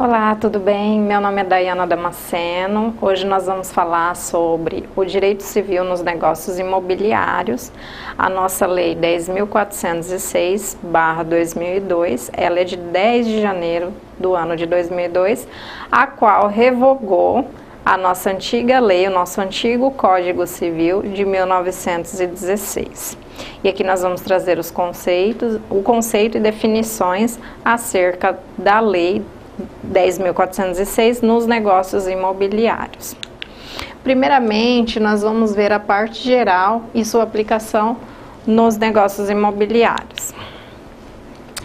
Olá, tudo bem? Meu nome é Daiana Damasceno. Hoje nós vamos falar sobre o direito civil nos negócios imobiliários. A nossa lei 10.406/2002, ela é de 10 de janeiro do ano de 2002, a qual revogou a nossa antiga lei, o nosso antigo Código Civil de 1916. E aqui nós vamos trazer o conceito e definições acerca da lei 10.406 nos negócios imobiliários. Primeiramente, nós vamos ver a parte geral e sua aplicação nos negócios imobiliários.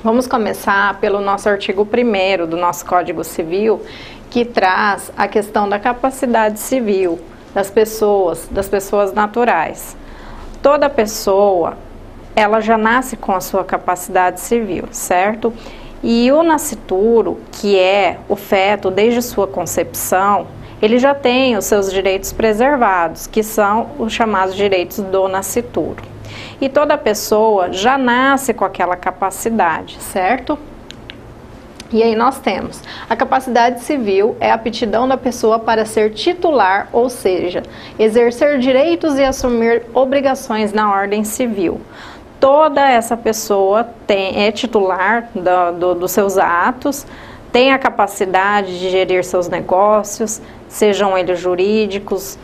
Vamos começar pelo nosso artigo 1º do nosso Código Civil, que traz a questão da capacidade civil das pessoas naturais. Toda pessoa, ela já nasce com a sua capacidade civil, certo? E o nascituro, que é o feto desde sua concepção, ele já tem os seus direitos preservados, que são os chamados direitos do nascituro. E toda pessoa já nasce com aquela capacidade, certo? E aí nós temos, a capacidade civil é a aptidão da pessoa para ser titular, ou seja, exercer direitos e assumir obrigações na ordem civil. Toda essa pessoa é titular dos seus atos, tem a capacidade de gerir seus negócios, sejam eles jurídicos,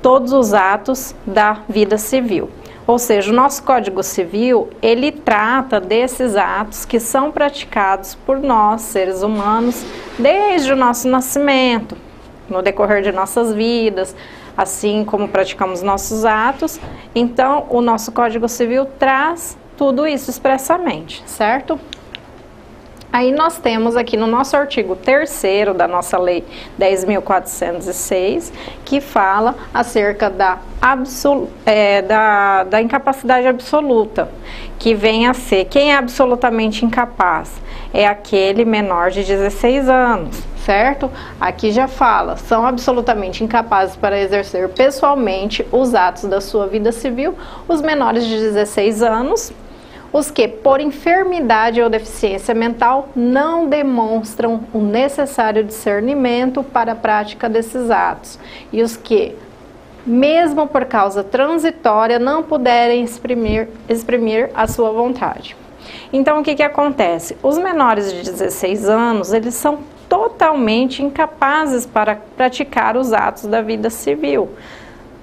todos os atos da vida civil. Ou seja, o nosso Código Civil, ele trata desses atos que são praticados por nós, seres humanos, desde o nosso nascimento, no decorrer de nossas vidas, assim como praticamos nossos atos. Então, o nosso Código Civil traz tudo isso expressamente, certo? Aí nós temos aqui no nosso artigo 3º da nossa lei 10.406, que fala acerca da incapacidade absoluta, que vem a ser, quem é absolutamente incapaz? É aquele menor de 16 anos, certo? Aqui já fala, são absolutamente incapazes para exercer pessoalmente os atos da sua vida civil, os menores de 16 anos, os que, por enfermidade ou deficiência mental, não demonstram o necessário discernimento para a prática desses atos, e os que, mesmo por causa transitória, não puderem exprimir a sua vontade. Então, o que acontece? Os menores de 16 anos, eles são totalmente incapazes para praticar os atos da vida civil.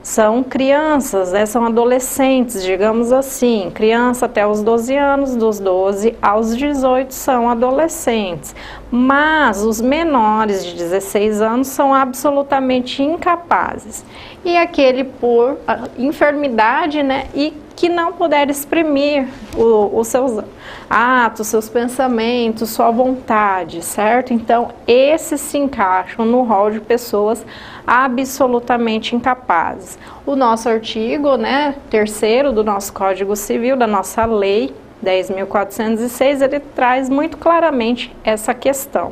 São crianças, né? São adolescentes, digamos assim, criança até os 12 anos, dos 12 aos 18 são adolescentes, mas os menores de 16 anos são absolutamente incapazes. E aquele por enfermidade, né, e que não puder exprimir os seus atos, seus pensamentos, sua vontade, certo? Então, esses se encaixam no rol de pessoas absolutamente incapazes. O nosso artigo, né, 3º do nosso Código Civil, da nossa lei 10.406, ele traz muito claramente essa questão.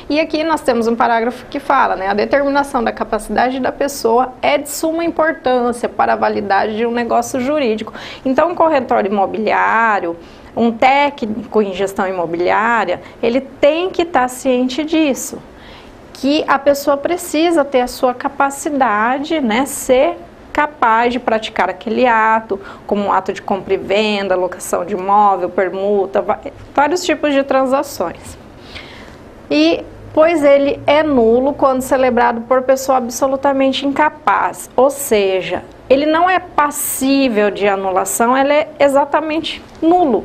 E aqui nós temos um parágrafo que fala, né, a determinação da capacidade da pessoa é de suma importância para a validade de um negócio jurídico. Então, um corretor imobiliário, um técnico em gestão imobiliária, ele tem que estar ciente disso, que a pessoa precisa ter a sua capacidade, né, ser capaz de praticar aquele ato, como um ato de compra e venda, locação de imóvel, permuta, vários tipos de transações. E pois ele é nulo quando celebrado por pessoa absolutamente incapaz, ou seja, ele não é passível de anulação, ele é exatamente nulo.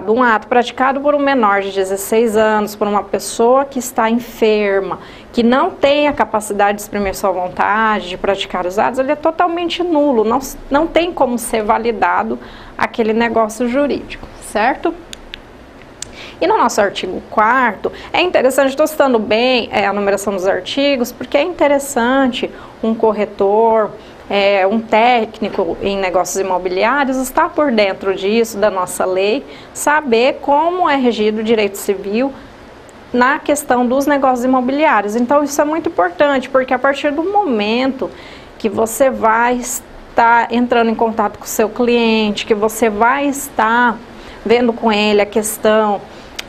Um ato praticado por um menor de 16 anos, por uma pessoa que está enferma, que não tem a capacidade de exprimir sua vontade, de praticar os atos, ele é totalmente nulo, não tem como ser validado aquele negócio jurídico, certo? E no nosso artigo 4º, é interessante, estou citando bem a numeração dos artigos, porque é interessante um corretor, um técnico em negócios imobiliários estar por dentro disso, da nossa lei, saber como é regido o direito civil na questão dos negócios imobiliários. Então, isso é muito importante, porque a partir do momento que você vai estar entrando em contato com o seu cliente, que você vai estar vendo com ele a questão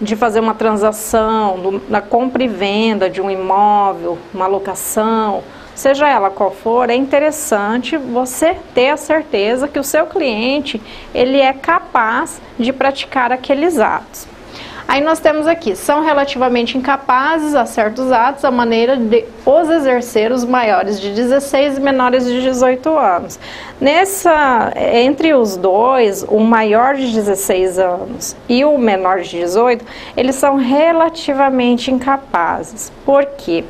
de fazer uma transação, na compra e venda de um imóvel, uma locação, seja ela qual for, é interessante você ter a certeza que o seu cliente, ele é capaz de praticar aqueles atos. Aí nós temos aqui, são relativamente incapazes a certos atos, a maneira de os exercer os maiores de 16 e menores de 18 anos. Entre os dois, o maior de 16 anos e o menor de 18, eles são relativamente incapazes. Por quê?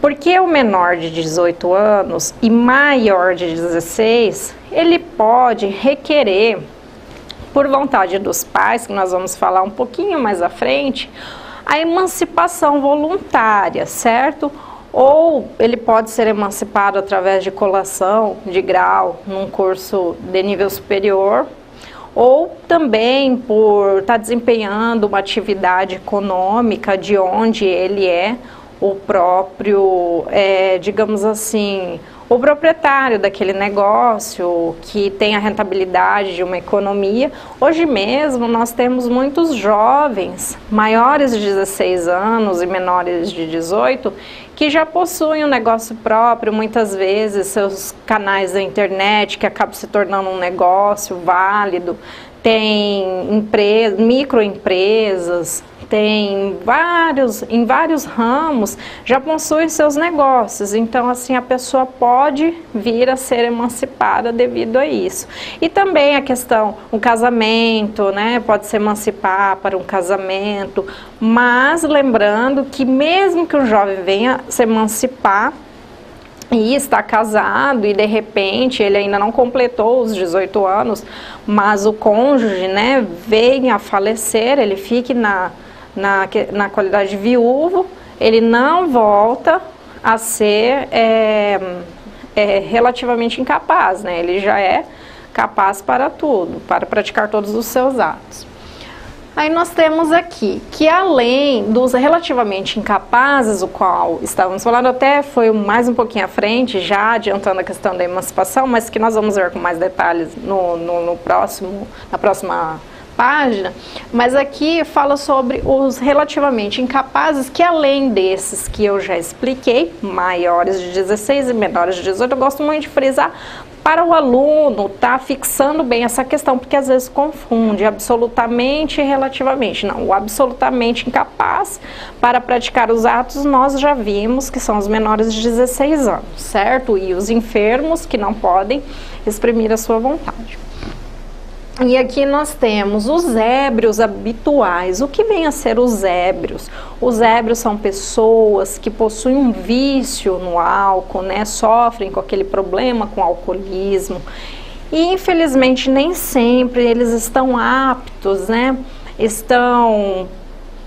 Porque o menor de 18 anos e maior de 16, ele pode requerer, por vontade dos pais, que nós vamos falar um pouquinho mais à frente, a emancipação voluntária, certo? Ou ele pode ser emancipado através de colação de grau num curso de nível superior, ou também por estar desempenhando uma atividade econômica de onde ele é o próprio, digamos assim, o proprietário daquele negócio, que tem a rentabilidade de uma economia. Hoje mesmo nós temos muitos jovens, maiores de 16 anos e menores de 18, que já possuem um negócio próprio, muitas vezes seus canais da internet, que acabam se tornando um negócio válido, tem microempresas, tem em vários ramos, já possuem seus negócios. Então, assim, a pessoa pode vir a ser emancipada devido a isso. E também a questão, o casamento, né? Pode se emancipar para um casamento, mas lembrando que mesmo que o jovem venha se emancipar, e está casado e de repente ele ainda não completou os 18 anos, mas o cônjuge, né, venha a falecer, ele fique na qualidade de viúvo, ele não volta a ser relativamente incapaz, né? Ele já é capaz para tudo, para praticar todos os seus atos. Aí nós temos aqui que além dos relativamente incapazes, o qual estávamos falando, até foi mais um pouquinho à frente, já adiantando a questão da emancipação, mas que nós vamos ver com mais detalhes na próxima página, mas aqui fala sobre os relativamente incapazes, que além desses que eu já expliquei, maiores de 16 e menores de 18, eu gosto muito de frisar para o aluno tá fixando bem essa questão, porque às vezes confunde absolutamente e relativamente. Não, o absolutamente incapaz para praticar os atos nós já vimos que são os menores de 16 anos, certo? E os enfermos que não podem exprimir a sua vontade. E aqui nós temos os ébrios habituais. O que vem a ser os ébrios? Os ébrios são pessoas que possuem um vício no álcool, né? Sofrem com aquele problema com o alcoolismo. E infelizmente nem sempre eles estão aptos, né? Estão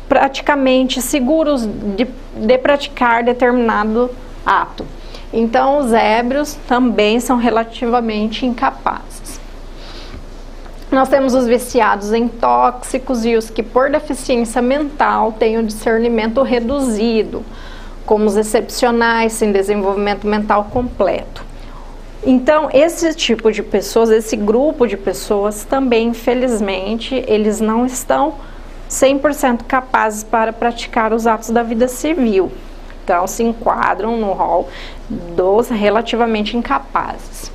praticamente seguros de praticar determinado ato. Então os ébrios também são relativamente incapazes. Nós temos os viciados em tóxicos e os que, por deficiência mental, têm o discernimento reduzido, como os excepcionais, sem desenvolvimento mental completo. Então, esse tipo de pessoas, esse grupo de pessoas, também, infelizmente, eles não estão 100% capazes para praticar os atos da vida civil. Então, se enquadram no rol dos relativamente incapazes.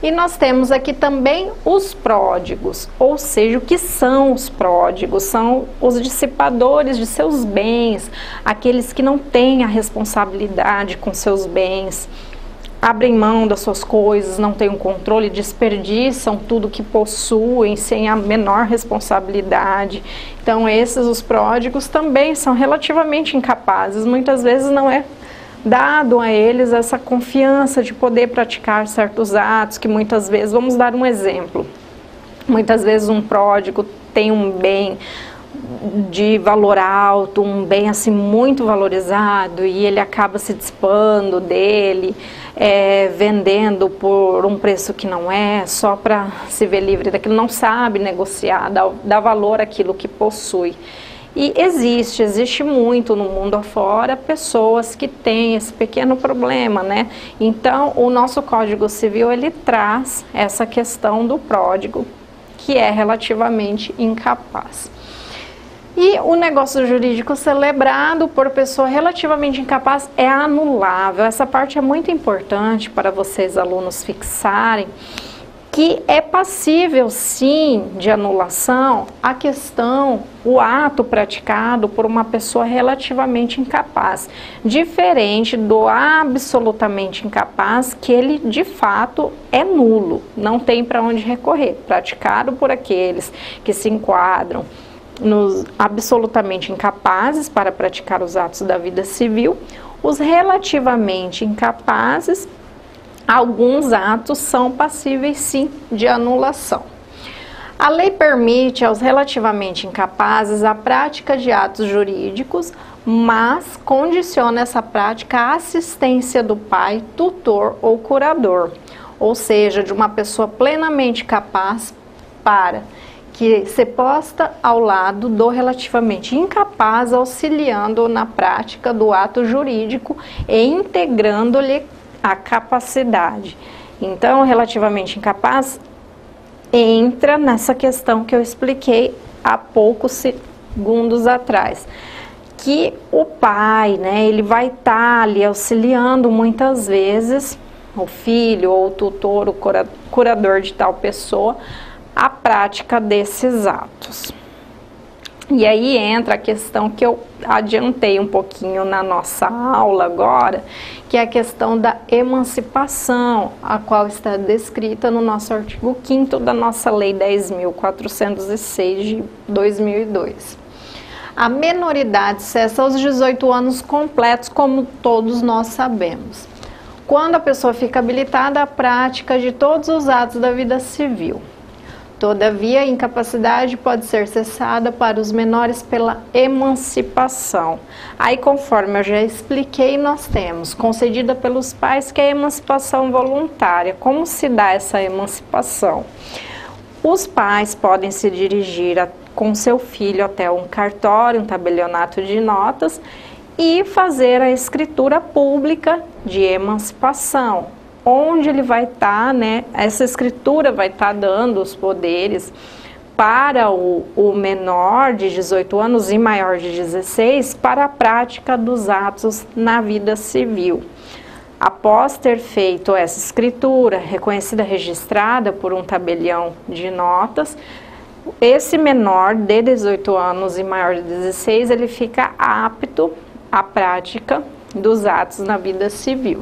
E nós temos aqui também os pródigos, ou seja, o que são os pródigos? São os dissipadores de seus bens, aqueles que não têm a responsabilidade com seus bens, abrem mão das suas coisas, não têm o controle, desperdiçam tudo que possuem sem a menor responsabilidade. Então esses, os pródigos, também são relativamente incapazes, muitas vezes não é dado a eles essa confiança de poder praticar certos atos, que muitas vezes, vamos dar um exemplo, muitas vezes um pródigo tem um bem de valor alto, um bem assim muito valorizado, e ele acaba se despando dele, vendendo por um preço que não é, só para se ver livre daquilo, não sabe negociar, dá valor àquilo que possui. E existe muito no mundo afora pessoas que têm esse pequeno problema, né? Então, o nosso Código Civil, ele traz essa questão do pródigo, que é relativamente incapaz. E o negócio jurídico celebrado por pessoa relativamente incapaz é anulável. Essa parte é muito importante para vocês, alunos, fixarem que é passível, sim, de anulação o ato praticado por uma pessoa relativamente incapaz, diferente do absolutamente incapaz, que ele, de fato, é nulo, não tem para onde recorrer, praticado por aqueles que se enquadram nos absolutamente incapazes para praticar os atos da vida civil. Os relativamente incapazes, alguns atos são passíveis, sim, de anulação. A lei permite aos relativamente incapazes a prática de atos jurídicos, mas condiciona essa prática à assistência do pai, tutor ou curador, ou seja, de uma pessoa plenamente capaz para que se posta ao lado do relativamente incapaz, auxiliando na prática do ato jurídico e integrando-lhe a capacidade. Então, relativamente incapaz entra nessa questão que eu expliquei há poucos segundos atrás, que o pai, né, ele vai estar ali auxiliando muitas vezes o filho ou o tutor, o curador de tal pessoa, a prática desses atos. E aí entra a questão que eu adiantei um pouquinho na nossa aula agora, que é a questão da emancipação, a qual está descrita no nosso artigo 5º da nossa Lei 10.406 de 2002. A menoridade cessa aos 18 anos completos, como todos nós sabemos, quando a pessoa fica habilitada à prática de todos os atos da vida civil. Todavia, a incapacidade pode ser cessada para os menores pela emancipação. Aí, conforme eu já expliquei, nós temos concedida pelos pais, que é a emancipação voluntária. Como se dá essa emancipação? Os pais podem se dirigir com seu filho até um cartório, um tabelionato de notas, e fazer a escritura pública de emancipação, onde ele vai estar, né, essa escritura vai estar dando os poderes para o menor de 18 anos e maior de 16 para a prática dos atos na vida civil. Após ter feito essa escritura, reconhecida, registrada por um tabelião de notas, esse menor de 18 anos e maior de 16, ele fica apto à prática dos atos na vida civil.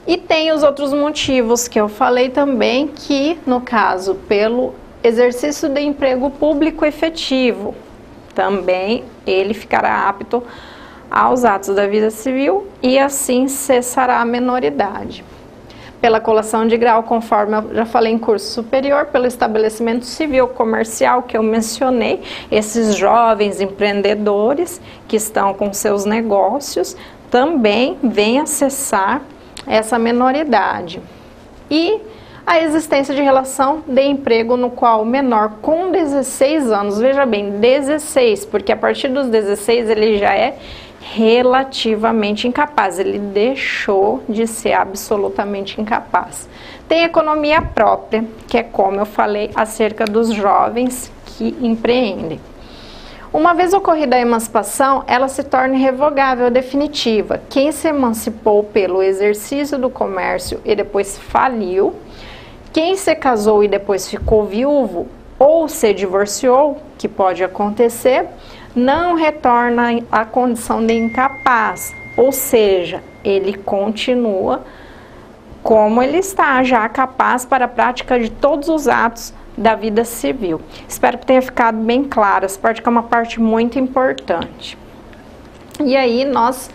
E tem os outros motivos que eu falei também, que no caso pelo exercício de emprego público efetivo, também ele ficará apto aos atos da vida civil e assim cessará a menoridade. Pela colação de grau, conforme eu já falei em curso superior, pelo estabelecimento civil comercial que eu mencionei, esses jovens empreendedores que estão com seus negócios também vêm a cessar essa menoridade. E a existência de relação de emprego no qual o menor com 16 anos, veja bem, 16, porque a partir dos 16 ele já é relativamente incapaz, ele deixou de ser absolutamente incapaz. Tem economia própria, que é como eu falei acerca dos jovens que empreendem. Uma vez ocorrida a emancipação, ela se torna irrevogável, definitiva. Quem se emancipou pelo exercício do comércio e depois faliu, quem se casou e depois ficou viúvo ou se divorciou, que pode acontecer, não retorna à condição de incapaz, ou seja, ele continua como ele está, já capaz para a prática de todos os atos da vida civil. Espero que tenha ficado bem claro, essa parte que é uma parte muito importante. E aí nós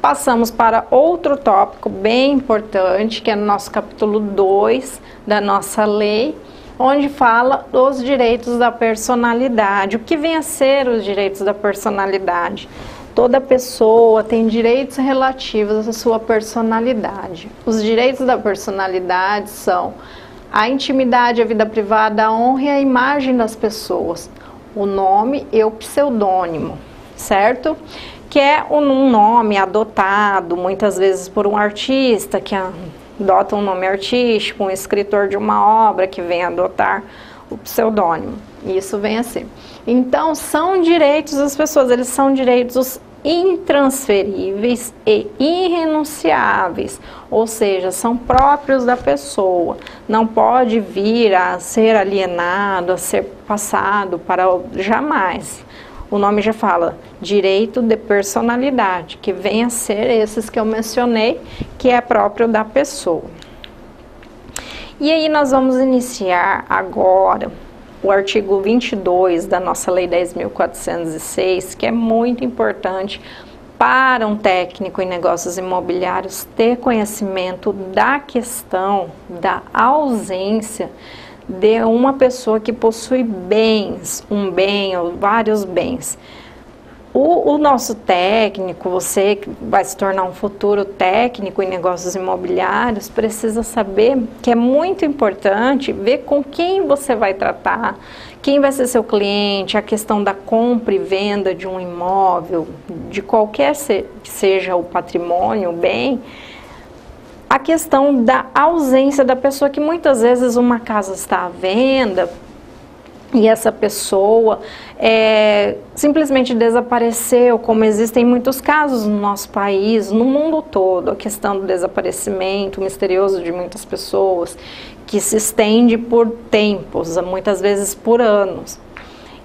passamos para outro tópico bem importante, que é no nosso capítulo 2 da nossa lei, onde fala dos direitos da personalidade. O que vem a ser os direitos da personalidade? Toda pessoa tem direitos relativos à sua personalidade. Os direitos da personalidade são a intimidade, a vida privada, a honra e a imagem das pessoas, o nome e o pseudônimo, certo? Que é um nome adotado, muitas vezes por um artista que adota um nome artístico, um escritor de uma obra que vem adotar o pseudônimo. Isso vem a ser. Então, são direitos das pessoas, eles são direitos intransferíveis e irrenunciáveis, ou seja, são próprios da pessoa, não pode vir a ser alienado, a ser passado para jamais. O nome já fala, direito de personalidade, que vem a ser esses que eu mencionei, que é próprio da pessoa. E aí nós vamos iniciar agora o artigo 22 da nossa Lei 10.406, que é muito importante para um técnico em negócios imobiliários ter conhecimento da questão da ausência de uma pessoa que possui bens, um bem ou vários bens. O nosso técnico, você que vai se tornar um futuro técnico em negócios imobiliários, precisa saber que é muito importante ver com quem você vai tratar, quem vai ser seu cliente, a questão da compra e venda de um imóvel, de qualquer que seja o patrimônio, o bem, a questão da ausência da pessoa, que muitas vezes uma casa está à venda e essa pessoa simplesmente desapareceu, como existem muitos casos no nosso país, no mundo todo, a questão do desaparecimento misterioso de muitas pessoas, que se estende por tempos, muitas vezes por anos.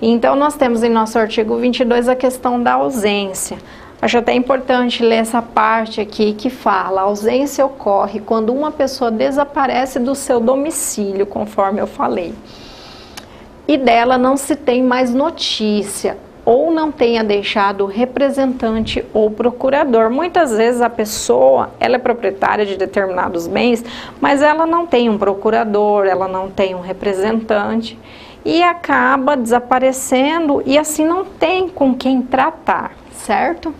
Então, nós temos em nosso artigo 22 a questão da ausência. Acho até importante ler essa parte aqui que fala: a ausência ocorre quando uma pessoa desaparece do seu domicílio, conforme eu falei, e dela não se tem mais notícia, ou não tenha deixado representante ou procurador. Muitas vezes a pessoa, ela é proprietária de determinados bens, mas ela não tem um procurador, ela não tem um representante, e acaba desaparecendo, e assim não tem com quem tratar, certo?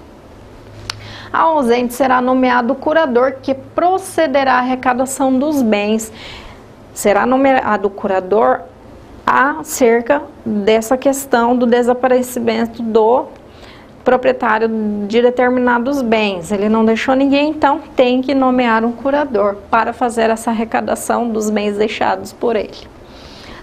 A ausente será nomeado o curador, que procederá à arrecadação dos bens. Será nomeado o curador acerca dessa questão do desaparecimento do proprietário de determinados bens. Ele não deixou ninguém, então tem que nomear um curador para fazer essa arrecadação dos bens deixados por ele.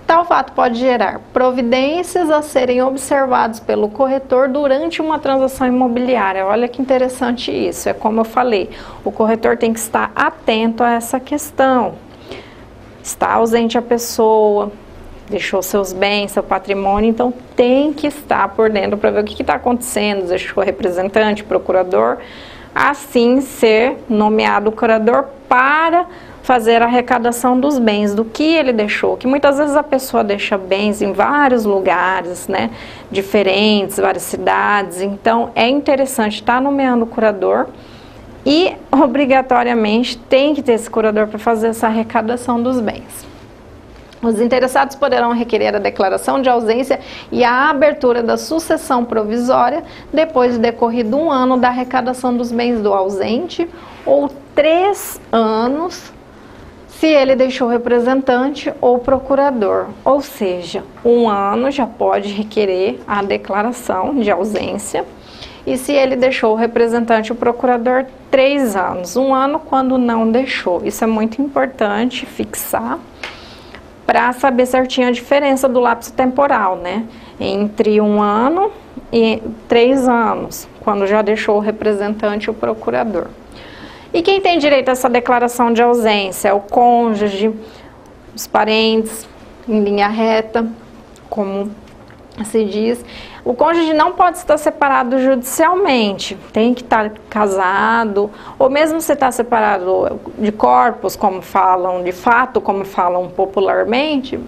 Tal fato pode gerar providências a serem observados pelo corretor durante uma transação imobiliária. Olha que interessante isso, é como eu falei, o corretor tem que estar atento a essa questão. Está ausente a pessoa, deixou seus bens, seu patrimônio, então tem que estar por dentro para ver o que está acontecendo, deixou representante, procurador, assim ser nomeado o curador para fazer a arrecadação dos bens, do que ele deixou, que muitas vezes a pessoa deixa bens em vários lugares, né, diferentes, várias cidades, então é interessante estar nomeando o curador e obrigatoriamente tem que ter esse curador para fazer essa arrecadação dos bens. Os interessados poderão requerer a declaração de ausência e a abertura da sucessão provisória depois de decorrido 1 ano da arrecadação dos bens do ausente, ou 3 anos se ele deixou representante ou procurador. Ou seja, 1 ano já pode requerer a declaração de ausência, e se ele deixou o representante ou procurador, 3 anos. 1 ano quando não deixou. Isso é muito importante fixar, para saber certinho a diferença do lapso temporal, né? Entre 1 ano e 3 anos, quando já deixou o representante ou procurador. E quem tem direito a essa declaração de ausência é o cônjuge, os parentes, em linha reta, como se diz. O cônjuge não pode estar separado judicialmente, tem que estar casado, ou mesmo se está separado de corpos, como falam, de fato, como falam popularmente,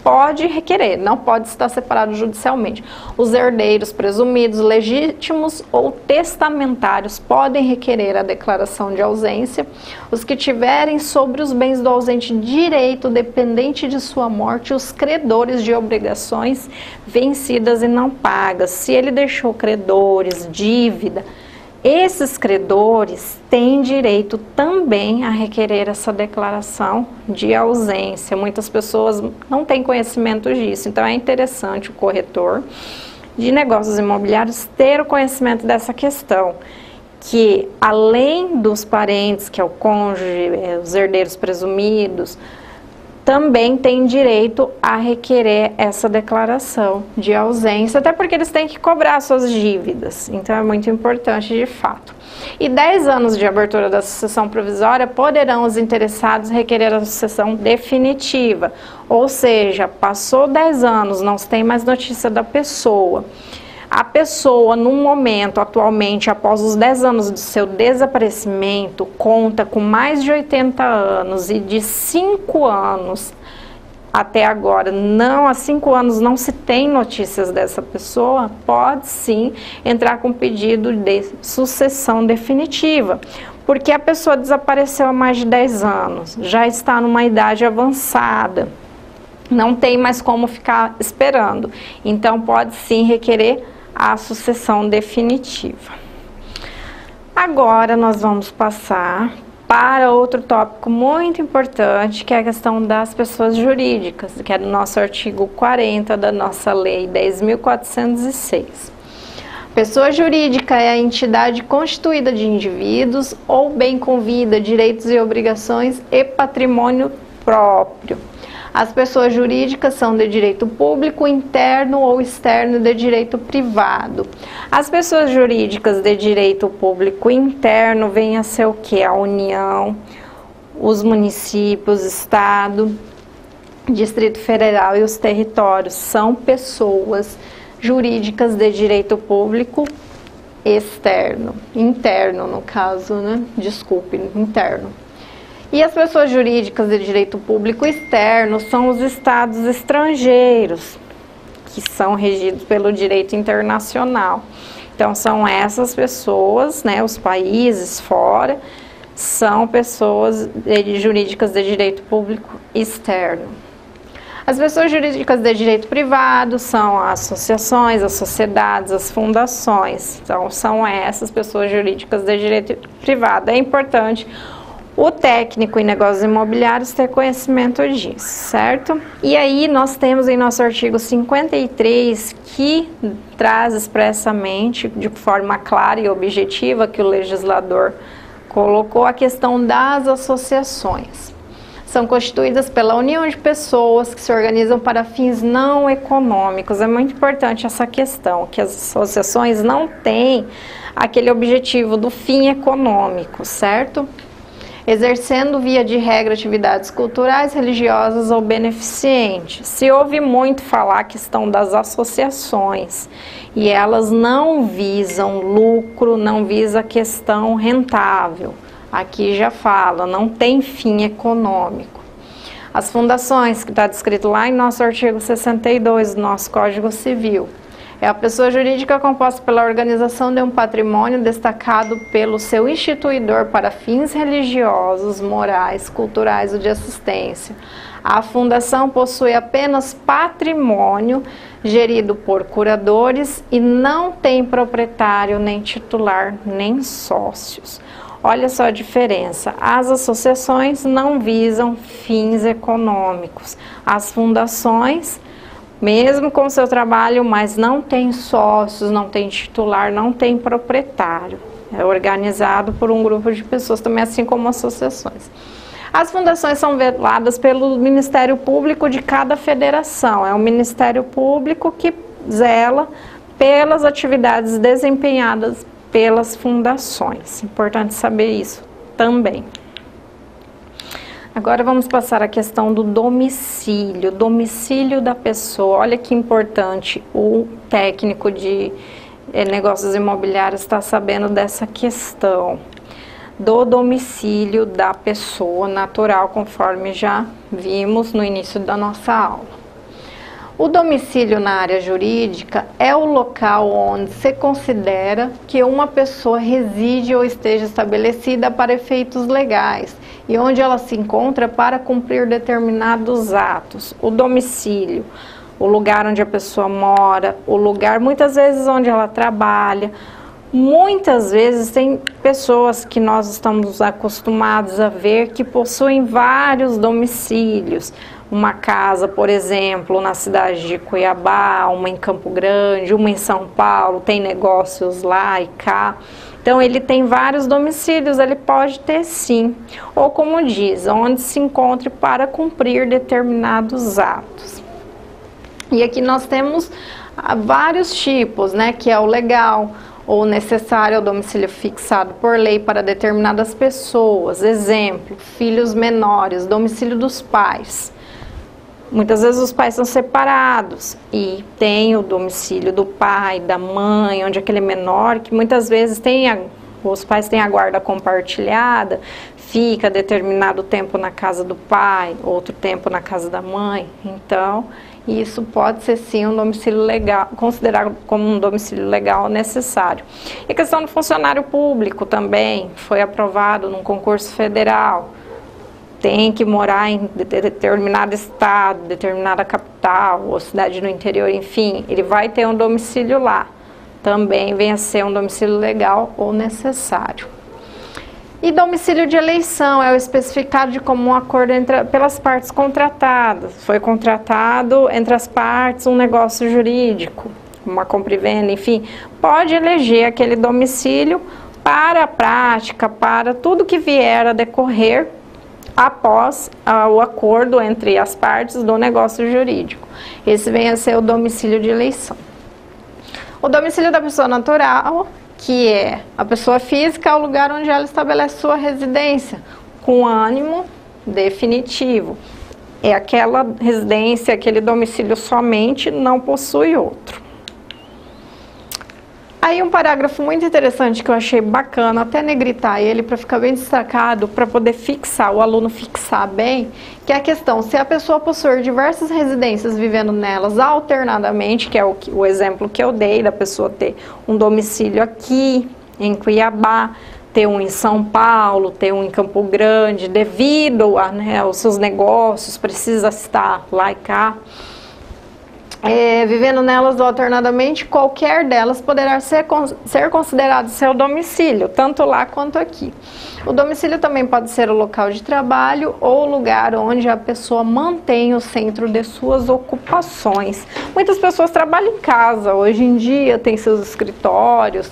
pode requerer, não pode estar separado judicialmente. Os herdeiros presumidos, legítimos ou testamentários podem requerer a declaração de ausência. Os que tiverem sobre os bens do ausente direito dependente de sua morte, os credores de obrigações vencidas e não pagas. Se ele deixou credores, dívida, esses credores têm direito também a requerer essa declaração de ausência. Muitas pessoas não têm conhecimento disso, então é interessante o corretor de negócios imobiliários ter o conhecimento dessa questão, que além dos parentes, que é o cônjuge, os herdeiros presumidos, também tem direito a requerer essa declaração de ausência, até porque eles têm que cobrar suas dívidas, então é muito importante de fato. E 10 anos de abertura da sucessão provisória poderão os interessados requerer a sucessão definitiva, ou seja, passou 10 anos, não se tem mais notícia da pessoa. A pessoa, no momento, atualmente, após os 10 anos do seu desaparecimento, conta com mais de 80 anos e de 5 anos até agora, há 5 anos não se tem notícias dessa pessoa, pode sim entrar com pedido de sucessão definitiva. Porque a pessoa desapareceu há mais de 10 anos, já está numa idade avançada, não tem mais como ficar esperando. Então, pode sim requerer a sucessão definitiva. Agora nós vamos passar para outro tópico muito importante, que é a questão das pessoas jurídicas, que é do nosso artigo 40 da nossa lei 10.406. Pessoa jurídica é a entidade constituída de indivíduos ou bem com vida, direitos e obrigações e patrimônio próprio. As pessoas jurídicas são de direito público, interno ou externo de direito privado. As pessoas jurídicas de direito público interno vêm a ser o quê? A União, os municípios, Estado, Distrito Federal e os territórios são pessoas jurídicas de direito público externo, interno no caso, né? Desculpe, interno. E as pessoas jurídicas de direito público externo são os estados estrangeiros, que são regidos pelo direito internacional. Então, são essas pessoas, né, os países fora, são pessoas jurídicas de direito público externo. As pessoas jurídicas de direito privado são as associações, as sociedades, as fundações. Então, são essas pessoas jurídicas de direito privado. É importante o técnico em negócios imobiliários ter conhecimento disso, certo? E aí nós temos em nosso artigo 53 que traz expressamente, de forma clara e objetiva, que o legislador colocou a questão das associações. São constituídas pela união de pessoas que se organizam para fins não econômicos. É muito importante essa questão, que as associações não têm aquele objetivo do fim econômico, certo? Exercendo via de regra atividades culturais, religiosas ou beneficentes. Se ouve muito falar a questão das associações e elas não visam lucro, não visam a questão rentável. Aqui já fala, não tem fim econômico. As fundações, que está descrito lá em nosso artigo 62 do nosso Código Civil. É a pessoa jurídica composta pela organização de um patrimônio destacado pelo seu instituidor para fins religiosos, morais, culturais ou de assistência. A fundação possui apenas patrimônio gerido por curadores e não tem proprietário, nem titular, nem sócios. Olha só a diferença. As associações não visam fins econômicos. As fundações, mesmo com seu trabalho, mas não tem sócios, não tem titular, não tem proprietário. É organizado por um grupo de pessoas também, assim como associações. As fundações são veladas pelo Ministério Público de cada federação. É o Ministério Público que zela pelas atividades desempenhadas pelas fundações. Importante saber isso também. Agora vamos passar a questão do domicílio, domicílio da pessoa. Olha que importante, o técnico de negócios imobiliários está sabendo dessa questão do domicílio da pessoa natural, conforme já vimos no início da nossa aula. O domicílio na área jurídica é o local onde se considera que uma pessoa reside ou esteja estabelecida para efeitos legais e onde ela se encontra para cumprir determinados atos. O domicílio, o lugar onde a pessoa mora, o lugar muitas vezes onde ela trabalha. Muitas vezes tem pessoas que nós estamos acostumados a ver que possuem vários domicílios. uma casa, por exemplo, na cidade de Cuiabá, uma em Campo Grande, uma em São Paulo, tem negócios lá e cá. Então, ele tem vários domicílios, ele pode ter sim. Ou como diz, onde se encontre para cumprir determinados atos. E aqui nós temos vários tipos, né, que é o legal, ou necessário, o domicílio fixado por lei para determinadas pessoas. Exemplo, filhos menores, domicílio dos pais. Muitas vezes os pais são separados e tem o domicílio do pai, da mãe, onde aquele menor, que muitas vezes os pais têm a guarda compartilhada, fica determinado tempo na casa do pai, outro tempo na casa da mãe. Então, isso pode ser sim um domicílio legal, considerado como um domicílio legal necessário. E a questão do funcionário público também foi aprovado num concurso federal. Tem que morar em determinado estado, determinada capital, ou cidade no interior, enfim, ele vai ter um domicílio lá. Também vem a ser um domicílio legal ou necessário. E domicílio de eleição é o especificado de comum acordo pelas partes contratadas. Foi contratado entre as partes um negócio jurídico, uma compra e venda, enfim, pode eleger aquele domicílio para a prática, para tudo que vier a decorrer após o acordo entre as partes do negócio jurídico. Esse vem a ser o domicílio de eleição. O domicílio da pessoa natural, que é a pessoa física, é o lugar onde ela estabelece sua residência, com ânimo definitivo. É aquela residência, aquele domicílio somente, não possui outro. Aí um parágrafo muito interessante que eu achei bacana, até negritar ele para ficar bem destacado, para poder fixar, o aluno fixar bem, que é a questão, se a pessoa possuir diversas residências vivendo nelas alternadamente, que é o exemplo que eu dei, da pessoa ter um domicílio aqui em Cuiabá, ter um em São Paulo, ter um em Campo Grande, devido aos seus negócios, precisa estar lá e cá. Vivendo nelas alternadamente, qualquer delas poderá ser considerado seu domicílio, tanto lá quanto aqui. O domicílio também pode ser o local de trabalho ou o lugar onde a pessoa mantém o centro de suas ocupações. Muitas pessoas trabalham em casa, hoje em dia tem seus escritórios,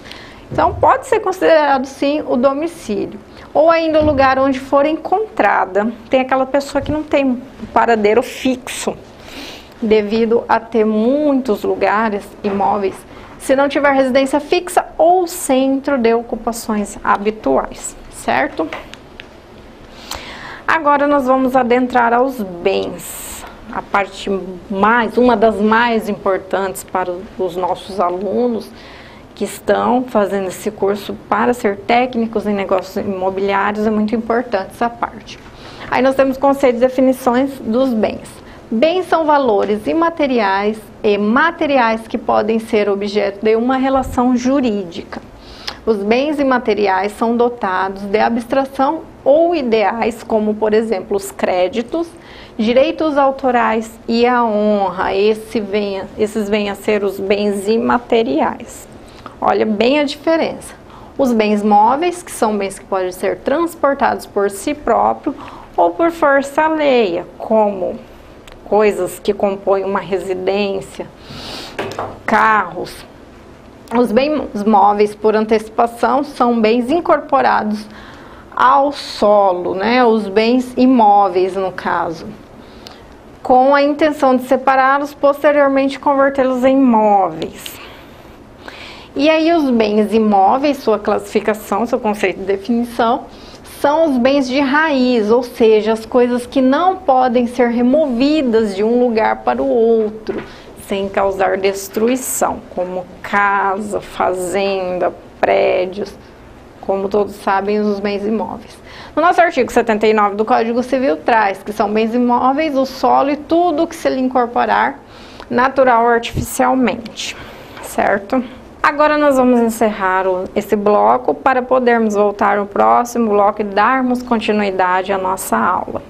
então pode ser considerado sim o domicílio. Ou ainda o lugar onde for encontrada. Tem aquela pessoa que não tem um paradeiro fixo, devido a ter muitos lugares, imóveis, se não tiver residência fixa ou centro de ocupações habituais, certo? Agora nós vamos adentrar aos bens, a parte uma das mais importantes para os nossos alunos que estão fazendo esse curso para ser técnicos em negócios imobiliários, é muito importante essa parte. Aí nós temos conceitos e definições dos bens. Bens são valores imateriais e materiais que podem ser objeto de uma relação jurídica. Os bens imateriais são dotados de abstração ou ideais, como, por exemplo, os créditos, direitos autorais e a honra. Esses vêm a ser os bens imateriais. Olha bem a diferença. Os bens móveis, que são bens que podem ser transportados por si próprio ou por força alheia, como coisas que compõem uma residência, carros. Os bens móveis por antecipação são bens incorporados ao solo, né? Os bens imóveis no caso, com a intenção de separá-los, posteriormente convertê-los em imóveis. E aí os bens imóveis, sua classificação, seu conceito de definição, são os bens de raiz, ou seja, as coisas que não podem ser removidas de um lugar para o outro, sem causar destruição, como casa, fazenda, prédios, como todos sabem, os bens imóveis. No nosso artigo 79 do Código Civil traz que são bens imóveis, o solo e tudo que se lhe incorporar natural ou artificialmente, certo? Agora nós vamos encerrar esse bloco para podermos voltar ao próximo bloco e darmos continuidade à nossa aula.